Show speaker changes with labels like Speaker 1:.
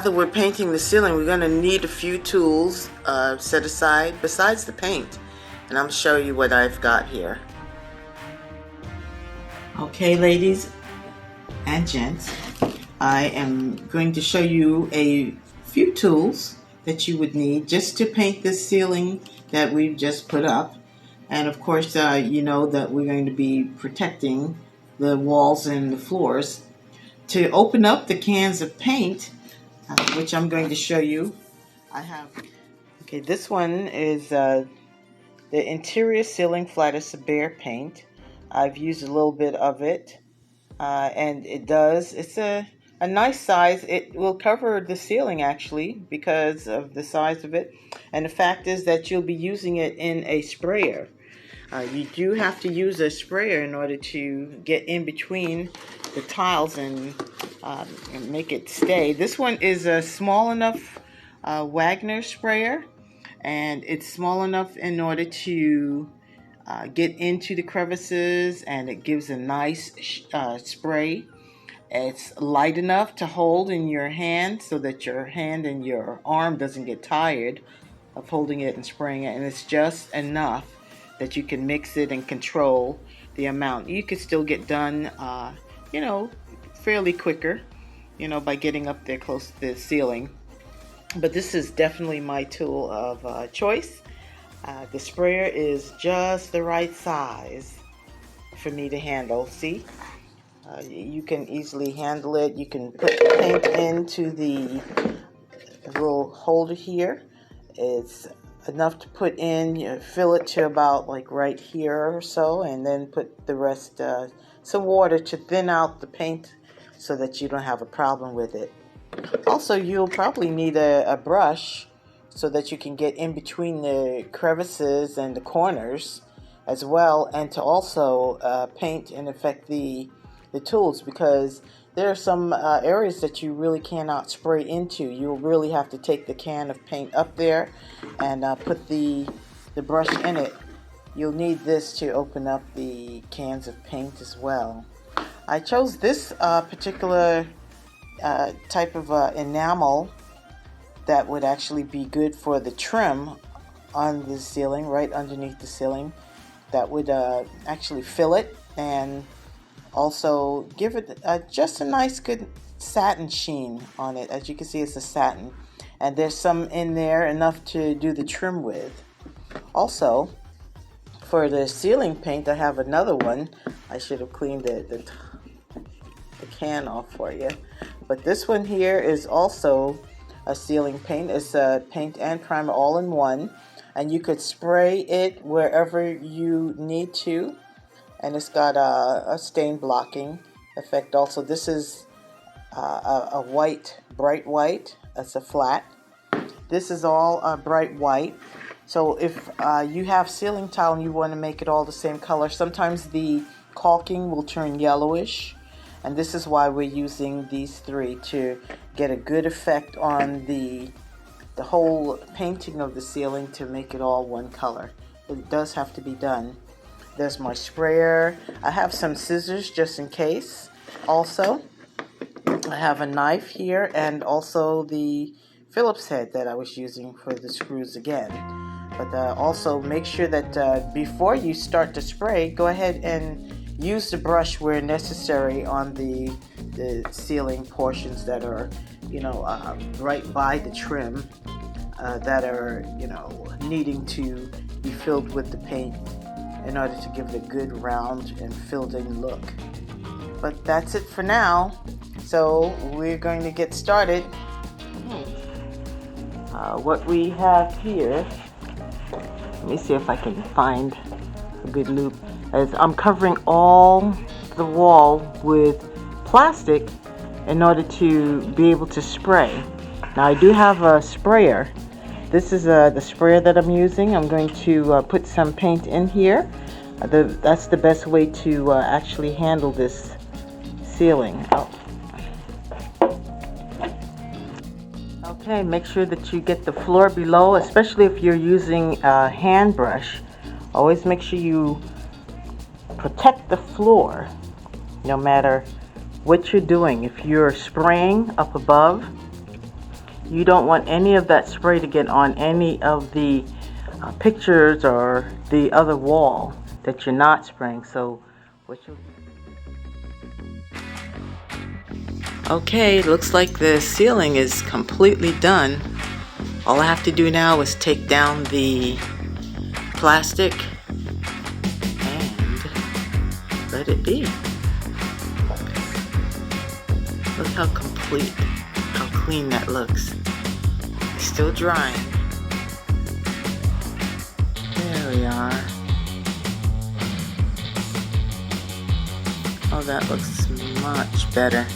Speaker 1: that we're painting the ceiling, we're going to need a few tools set aside besides the paint. And I'm going to show you what I've got here. Okay, ladies and gents, I am going to show you a few tools that you would need just to paint this ceiling that we've just put up. And of course, you know that we're going to be protecting the walls and the floors. To open up the cans of paint, which I'm going to show you, I have... Okay, this one is the interior ceiling flat as a bare paint. I've used a little bit of it, and it's a nice size. It will cover the ceiling actually because of the size of it, and the fact is that you'll be using it in a sprayer. You do have to use a sprayer in order to get in between the tiles and make it stay. This one is a small enough Wagner sprayer, and it's small enough in order to get into the crevices, and it gives a nice spray. It's light enough to hold in your hand so that your hand and your arm doesn't get tired of holding it and spraying it, and it's just enough that you can mix it and control the amount. You could still get done, fairly quicker, by getting up there close to the ceiling. But this is definitely my tool of choice. The sprayer is just the right size for me to handle. See? You can easily handle it. You can put the paint into the little holder here. It's enough to put in, fill it to about like right here or so, and then put the rest, some water to thin out the paint so that you don't have a problem with it. Also, you'll probably need a brush so that you can get in between the crevices and the corners as well, and to also paint and affect the tools, because there are some areas that you really cannot spray into. You'll really have to take the can of paint up there and put the brush in it. You'll need this to open up the cans of paint as well. I chose this particular type of enamel that would actually be good for the trim on the ceiling, right underneath the ceiling. That would actually fill it and also give it just a nice good satin sheen on it. As you can see, it's a satin, and there's some in there enough to do the trim with. Also, for the ceiling paint, I have another one. I should have cleaned the can off for you, but this one here is also a ceiling paint. It's a paint and primer all in one, and you could spray it wherever you need to. And it's got a stain blocking effect also. This is a white, bright white. That's a flat. This is all bright white. So if you have ceiling tile and you want to make it all the same color, sometimes the caulking will turn yellowish. And this is why we're using these three to get a good effect on the whole painting of the ceiling to make it all one color. It does have to be done. There's my sprayer. I have some scissors just in case. Also, I have a knife here, and also the Phillips head that I was using for the screws again. But also make sure that before you start to spray, go ahead and use the brush where necessary on the ceiling portions that are, right by the trim, that are, needing to be filled with the paint in order to give it a good round and filled in look. But that's it for now. So we're going to get started. What we have here, let me see if I can find a good loop, is I'm covering all the wall with plastic in order to be able to spray. Now I do have a sprayer. This is the sprayer that I'm using. I'm going to put some paint in here. That's the best way to actually handle this ceiling. Okay, make sure that you get the floor below, especially if you're using a hand brush. Always make sure you protect the floor no matter what you're doing. If you're spraying up above, You don't want any of that spray to get on any of the pictures or the other wall that you're not spraying. So what you Okay, looks like the ceiling is completely done. All I have to do now is take down the plastic and let it be. Look how complete, how clean that looks. It's still drying. There we are. Oh, that looks much better.